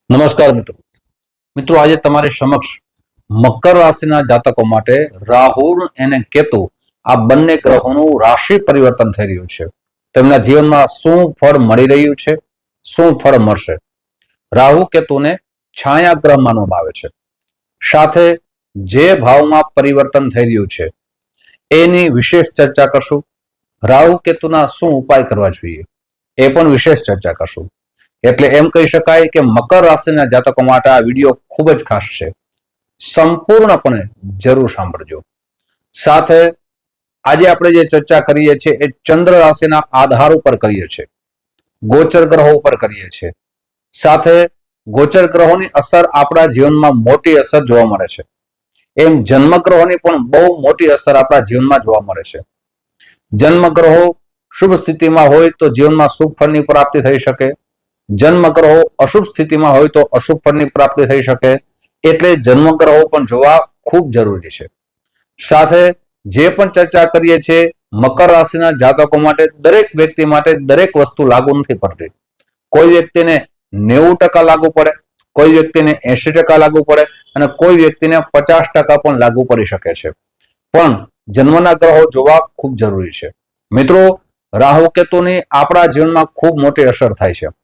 નમસ્કાર મિત્રો મિત્રો આજે તમારી સમક્ષ મકર રાશિના જાતકો માટે રાહુ અને કેતુ આ બંને ગ્રહોનું રાશિ પરિવર્તન થઈ રહ્યું છે. તેમના જીવનમાં શું ફળ મળી રહ્યું છે, શું ફળ મળશે. રાહુ કેતુને છાયા ગ્રહ માનવામાં આવે છે. સાથે જે ભાવમાં પરિવર્તન થઈ રહ્યું છે એની વિશેષ ચર્ચા કરશું. રાહુ કેતુના શું ઉપાય કરવા જોઈએ એ પણ વિશેષ ચર્ચા કરશું. એટલે એમ કહી શકાય કે મકર રાશિના જાતકો માટે આ વિડીયો ખૂબ જ ખાસ છે. સંપૂર્ણપણે જરૂર સાંભળજો. સાથે આજે આપણે જે ચર્ચા કરીએ છીએ એ ચંદ્ર રાશિના આધાર ઉપર કરીએ છીએ, ગોચર ગ્રહો ઉપર કરીએ છીએ. સાથે ગોચર ગ્રહોની અસર આપણા જીવનમાં મોટી અસર જોવા મળે છે. એમ જન્મ ગ્રહોની પણ બહુ મોટી અસર આપણા જીવનમાં જોવા મળે છે. જન્મ ગ્રહો શુભ સ્થિતિમાં હોય તો જીવનમાં શુભ ફળની પ્રાપ્તિ થઈ શકે. જન્મ ગ્રહો અશુભ સ્થિતિમાં હોય તો અશુભ ફળની પ્રાપ્તિ થઈ શકે. એટલે જન્મ ગ્રહો પણ જોવા ખૂબ જરૂરી છે. સાથે જે પણ ચર્ચા કરીએ છીએ મકર રાશિના જાતકો માટે, દરેક વ્યક્તિ માટે દરેક વસ્તુ લાગુ નથી પડતી. કોઈ વ્યક્તિને 90% લાગુ પડે, કોઈ વ્યક્તિને 80% લાગુ પડે અને કોઈ વ્યક્તિને 50% પણ લાગુ પડી શકે છે. પણ જન્મના ગ્રહો જોવા ખૂબ જરૂરી છે. મિત્રો, રાહુ કેતુની આપણા જીવનમાં ખૂબ મોટી અસર થાય છે.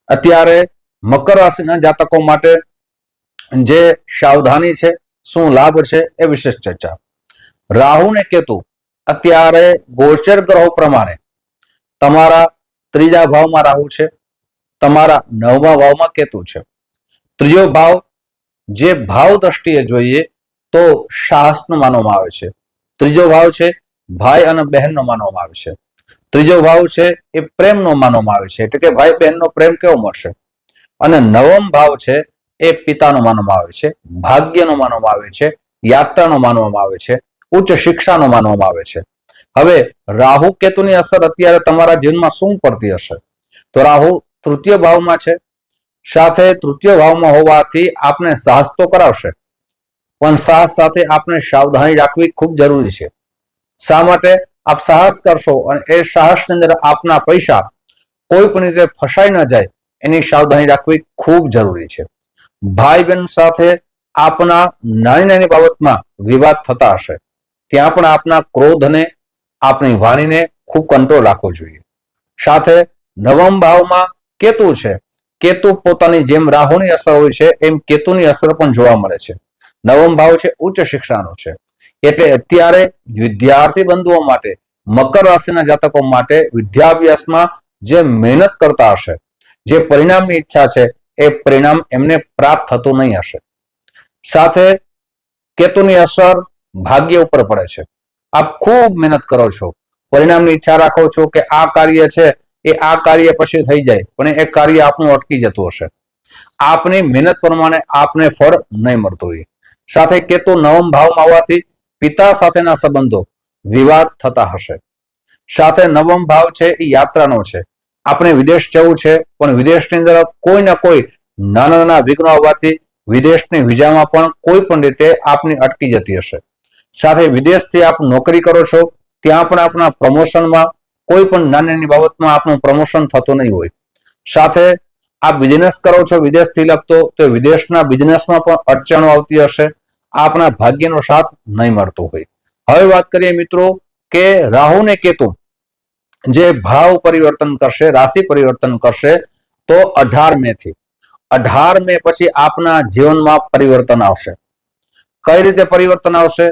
અત્યારે મકર રાશિના જાતકો માટે જે સાવધાની છે, શું લાભ છે એ વિશેષ ચર્ચા. રાહુ ને કેતુ અત્યારે ગોચર ગ્રહો પ્રમાણે તમારા ત્રીજા ભાવમાં રાહુ છે, તમારા 9મા ભાવમાં કેતુ છે. ત્રીજો ભાવ જે ભાવ દ્રષ્ટિએ જોઈએ તો સાહસનો માનવામાં આવે છે. ત્રીજો ભાવ છે ભાઈ અને બહેનનો માનવામાં આવે છે. ત્રીજો ભાવ છે એ પ્રેમનો માનવામાં આવે છે, એટલે કે ભાઈ બહેનનો પ્રેમ કેવો મળશે. અને 9મ ભાવ છે એ પિતાનો માનવામાં આવે છે, ભાગ્યનો માનવામાં આવે છે, યાત્રાનો માનવામાં આવે છે, ઉચ્ચ શિક્ષાનો માનવામાં આવે છે. હવે રાહુ કેતુની અસર અત્યારે તમારા જીવનમાં શું પડતી હશે? તો રાહુ તૃતીય ભાવમાં છે. સાથે તૃતીય ભાવમાં હોવાથી આપણે સાહસ તો કરાવશે, પણ સાહસ સાથે આપણે સાવધાની રાખવી ખૂબ જરૂરી છે. શા માટે? આપ સાહસ કરશો અને એ સાહસની અંદર આપના પૈસા કોઈ પણ રીતે ફસાઈ ન જાય એની સાવધાની રાખવી ખૂબ જરૂરી છે. ભાઈ બહેન સાથે આપના નાની નાની બાબતમાં વિવાદ થતા હશે, ત્યાં પણ આપના ક્રોધને, આપણી વાણીને ખૂબ કંટ્રોલ રાખવો જોઈએ. સાથે 9મ ભાવમાં કેતુ છે. કેતુ પોતાની જેમ રાહુની અસર હોય છે એમ કેતુની અસર પણ જોવા મળે છે. 9મ ભાવ છે ઉચ્ચ શિક્ષાનો છે. એટલે અત્યારે વિદ્યાર્થી બંધુઓ માટે, મકર રાશિના જાતકો માટે વિદ્યાભ્યાસમાં જે મહેનત કરતા હશે, જે પરિણામની ઈચ્છા છે એ પરિણામ એમને પ્રાપ્ત થતું નહીં હશે. સાથે કેતુની અસર ભાગ્ય ઉપર પડે છે. આપ ખૂબ મહેનત કરો છો, પરિણામની ઈચ્છા રાખો છો કે આ કાર્ય છે એ આ કાર્ય પછી થઈ જાય, પણ એ કાર્ય આપનું અટકી જતું હશે. આપની મહેનત પ્રમાણે આપને ફળ નહીં મળતું હોય. સાથે કેતુ 9મ ભાવમાં હોવાથી પિતા સાથેના સંબંધો વિવાદ થતા હશે. સાથે 9મ ભાવ છે એ યાત્રાનો છે. આપણે વિદેશ જવું છે, પણ વિદેશની અંદર કોઈ ના કોઈ નાના નાના વિઘ્નો આવવાથી વિદેશની વિઝામાં પણ કોઈ પણ રીતે આપની અટકી જતી હશે. સાથે વિદેશથી આપ નોકરી કરો છો, ત્યાં પણ આપણા પ્રમોશનમાં કોઈ પણ નાની નાની બાબતમાં આપનું પ્રમોશન થતું નહીં હોય. સાથે આપ બિઝનેસ કરો છો વિદેશથી લગતો, તો વિદેશના બિઝનેસમાં પણ અડચણો આવતી હશે, આપણા ભાગ્યનો સાથ નહીં મળતો હોય. હવે વાત કરીએ મિત્રો કે રાહુ ને કેતુ જે ભાવ પરિવર્તન કરશે, રાશિ પરિવર્તન કરશે, તો 18 મે થી 18 મે પછી આપના જીવનમાં પરિવર્તન આવશે. કઈ રીતે પરિવર્તન આવશે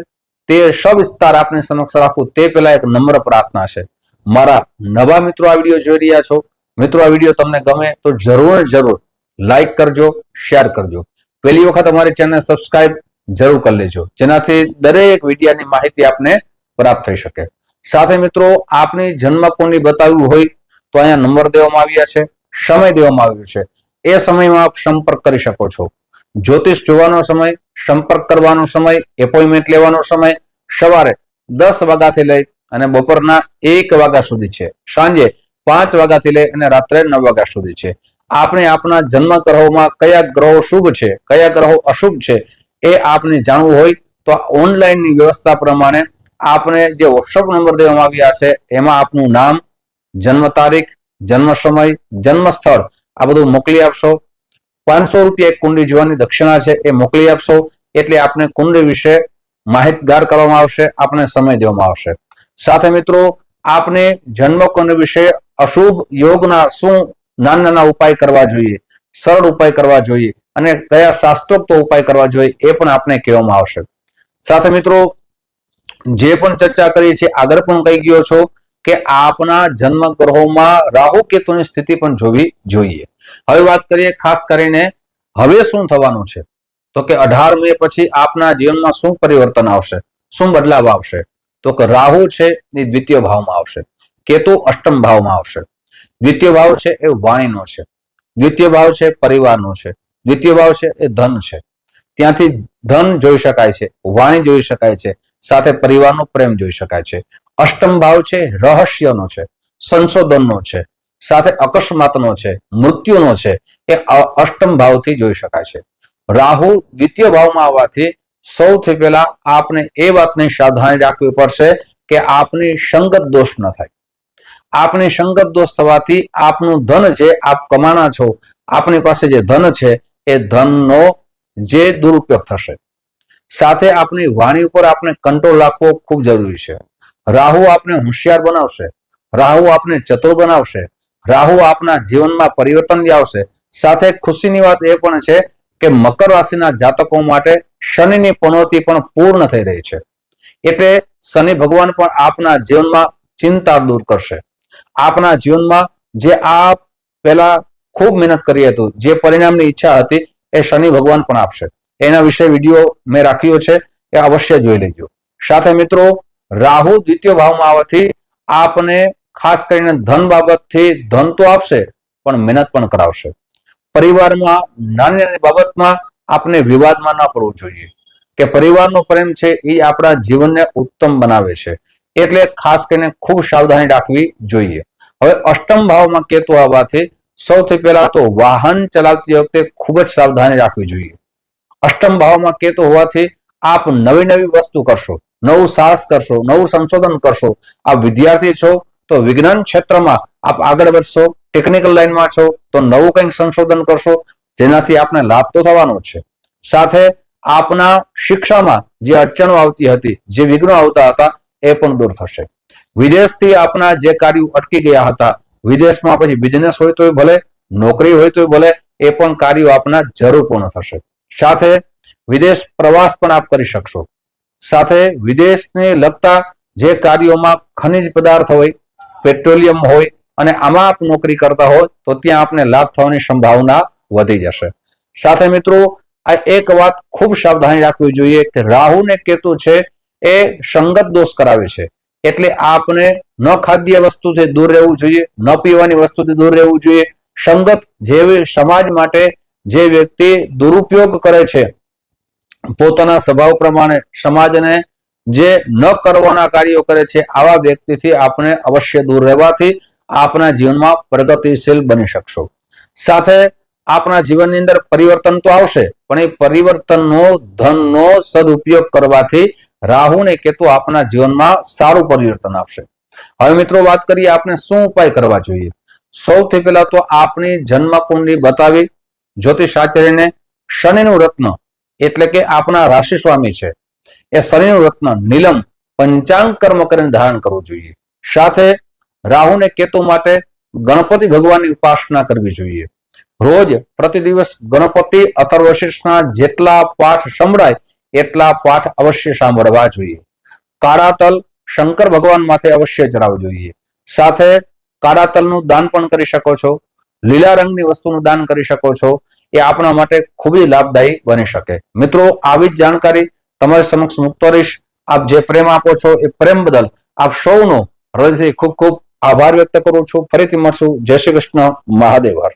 તે સવિસ્તાર આપની સમક્ષ રાખું તે પહેલા એક નમ્ર પ્રાર્થના છે. મારા નવા મિત્રો આ વિડીયો જોઈ રહ્યા છો, મિત્રો આ વિડીયો તમને ગમે તો જરૂર લાઈક કરજો, શેર કરજો. પહેલી વખત અમારી ચેનલ સબસ્ક્રાઇબ જરૂર કરી લેજો, જેનાથી દરેક વિડીયોની માહિતી આપને પ્રાપ્ત થઈ શકે. સાથે મિત્રો આપની જન્મ કુંડલી બતાવવી હોય તો અહીંયા નંબર દેવામાં આવ્યા છે, સમય દેવામાં આવ્યો છે. એ સમયમાં આપ સંપર્ક કરી શકો છો. જ્યોતિષ જોવાનો સમય, સંપર્ક કરવાનો સમય, એપોઇન્ટમેન્ટ લેવાનો સમય સવારે 10 વાગ્યાથી લઈ અને બપોરના 1 વાગ્યા સુધી છે. સાંજે 5 વાગ્યાથી લઈ અને રાત્રે 9 વાગ્યા સુધી છે. આપણે આપણા જન્મ ગ્રહોમાં કયા ગ્રહો શુભ છે, કયા ગ્રહો અશુભ છે એ આપને જાણવું હોય તો ઓનલાઈનની વ્યવસ્થા પ્રમાણે આપને જે વોટ્સઅપ નંબર દેવામાં આવ્યા છે એમાં આપનું નામ, જન્મ તારીખ, જન્મ સમય, જન્મ સ્થળ આ બધું મોકલી આપશો. ₹500 એક કુંડળી જોવાની દક્ષિણા છે એ મોકલી આપશો, એટલે આપને કુંડળી વિશે માહિતગાર કરવામાં આવશે, આપને સમય દેવામાં આવશે. સાથે મિત્રો આપને જન્મ કુંડળી વિશે અશુભ યોગના શું નાના નાના ઉપાય કરવા જોઈએ, સરળ ઉપાય કરવા જોઈએ અને કયા શાસ્ત્રોક્ત ઉપાય કરવા જોઈએ એ પણ આપને કહેવામાં આવશે. સાથે મિત્રો જે પણ ચર્ચા કરી છે આગળ પણ કહી ગયો છો કે આપના જન્મ ગ્રહોમાં રાહુ કેતુની સ્થિતિ પણ જોવી જોઈએ. હવે વાત કરીએ ખાસ કરીને હવે શું થવાનું છે, તો કે 18 મે પછી આપના જીવનમાં શું પરિવર્તન આવશે, શું બદલાવ આવશે? તો કે રાહુ છે એ દ્વિતીય ભાવમાં આવશે, કેતુ અષ્ટમ ભાવમાં આવશે. દ્વિતીય ભાવ છે એ વાણીનો છે, દ્વિતીય ભાવ છે પરિવારનો છે, દ્વિતીય ભાવ છે એ ધન છે. ત્યાંથી ધન જોઈ શકાય છે, વાણી જોઈ શકાય છે, સાથે પરિવારનો પ્રેમ જોઈ શકાય છે. અષ્ટમ ભાવ છે રહસ્યનો છે, સંશોધનનો છે, સાથે અકસ્માતનો છે, મૃત્યુનો છે, એ અષ્ટમ ભાવથી જોઈ શકાય છે. રાહુ દ્વિતીય ભાવમાં આવવાથી સૌથી પહેલા આપને એ વાતની સાવધાની રાખવી પડશે કે આપની સંગત દોષ ન થાય. આપની સંગત દોષ થવાથી આપનું ધન છે, આપ કમાના છો, આપની પાસે જે ધન છે એ ધનનો જે દુરુપયોગ થશે. સાથે આપની વાણી ઉપર આપણે કંટ્રોલ રાખવો ખૂબ જરૂરી છે. રાહુ આપને હોશિયાર બનાવશે, રાહુ આપને ચતુર બનાવશે, રાહુ આપના જીવનમાં પરિવર્તન લાવશે. સાથે ખુશીની વાત એ પણ છે કે મકર રાશિના જાતકો માટે શનિની પનોતી પણ પૂર્ણ થઈ રહી છે, એટલે શનિ ભગવાન પણ આપના જીવનમાં ચિંતા દૂર કરશે. આપના જીવનમાં જે આપ પહેલા ખૂબ મહેનત કરી હતી, જે પરિણામની ઈચ્છા હતી એ શનિ ભગવાન પણ આપશે. એના વિશે વિડીયો મેં રાખ્યો છે, એ અવશ્ય જોઈ લેજો. સાથે મિત્રો રાહુ દ્વિતીય ભાવમાં આવવાથી આપને ખાસ કરીને ધન બાબતથી ધન તો આપશે પણ મહેનત પણ કરાવશે. પરિવારમાં નાની નાની બાબતમાં આપણે વિવાદમાં ન પડવું જોઈએ, કે પરિવારનો પ્રેમ છે એ આપણા જીવનને ઉત્તમ બનાવે છે, એટલે ખાસ કરીને ખૂબ સાવધાની રાખવી જોઈએ. હવે અષ્ટમ ભાવમાં કેતુ આવવાથી સૌથી પહેલા તો વાહન ચલાવતી વખતે ખૂબ જ સાવધાની રાખવી જોઈએ. અષ્ટમ ભાવમાં કેતુ હોવાથી આપ નવી નવી વસ્તુ કરશો, નવું સાહસ કરશો, નવું સંશોધન કરશો. આપ વિદ્યાર્થી છો તો વિજ્ઞાન ક્ષેત્રમાં આપ આગળ વધશો, ટેકનિકલ લાઈનમાં છો તો નવું કંઈક સંશોધન કરશો, જેનાથી આપને લાભ તો થવાનો છે. સાથે આપના શિક્ષામાં જે અડચણો આવતી હતી, જે વિઘ્નો આવતા હતા એ પણ દૂર થશે. વિદેશથી આપના જે કાર્યો અટકી ગયા હતા, વિદેશમાં પછી બિઝનેસ હોય તોય ભલે, નોકરી હોય તોય ભલે, એ પણ કાર્યો આપના જરૂર પૂર્ણ થશે. સાથે વિદેશ પ્રવાસ પણ આપ કરી શકશો. સાથે વિદેશને લગતા જે કાર્યોમાં ખનિજ પદાર્થ હોય, પેટ્રોલિયમ હોય અને આમાં આપ નોકરી કરતા હોય તો ત્યાં આપને લાભ થવાની સંભાવના વધી જશે. સાથે મિત્રો આ એક વાત ખૂબ સાવધાની રાખવી જોઈએ કે રાહુ ને કેતુ છે એ સંગત દોષ કરાવે છે, એટલે આપને ન ખાદ્ય વસ્તુથી દૂર રહેવું જોઈએ, ન પીવાની વસ્તુથી દૂર રહેવું જોઈએ. સંગત જેવી સમાજ માટે જે વ્યક્તિ દુરુપયોગ કરે છે, પોતાના સ્વભાવ પ્રમાણે સમાજને જે ન કરવાના કાર્યો કરે છે, આવા વ્યક્તિથી આપણે અવશ્ય દૂર રહેવાથી આપના જીવનમાં પ્રગતિશીલ બની શકશો. સાથે આપણા જીવનની અંદર પરિવર્તન તો આવશે, પણ એ પરિવર્તનનો ધનનો સદુપયોગ કરવાથી રાહુ ને કેતુ આપણા જીવનમાં સારું પરિવર્તન આપશે. હવે મિત્રો વાત કરીએ આપણે શું ઉપાય કરવા જોઈએ. સૌથી પહેલા તો આપણી જન્મ કુંડળી બતાવી જ્યોતિષાચાર્યને શનિનું રત્ન એટલે કે આપણા રાશિ સ્વામી છે એ શનિનું રત્ન નીલમ પંચાંગ કર્મ કરીને ધારણ કરવું જોઈએ. સાથે રાહુ ને કેતુ માટે ગણપતિ ભગવાનની ઉપાસના કરવી જોઈએ. રોજ પ્રતિ દિવસ ગણપતિ અથર્વશીર્ષના જેટલા પાઠ સંભળાય એટલા પાઠ અવશ્ય સાંભળવા જોઈએ. કાળા તલ શંકર ભગવાન માથે અવશ્ય ચડાવવું જોઈએ. સાથે કાળા તલનું દાન પણ કરી શકો છો, લીલા રંગની વસ્તુનું દાન કરી શકો છો. એ આપણા માટે ખૂબ જ લાભદાયી બની શકે. મિત્રો આવી જ જાણકારી તમારી સમક્ષ મૂકતો રહીશ. આપ જે પ્રેમ આપો છો એ પ્રેમ બદલ આપ સૌનો હૃદયથી ખૂબ ખૂબ આભાર વ્યક્ત કરું છું. ફરીથી મળશું. જય શ્રી કૃષ્ણ. મહાદેવ હર.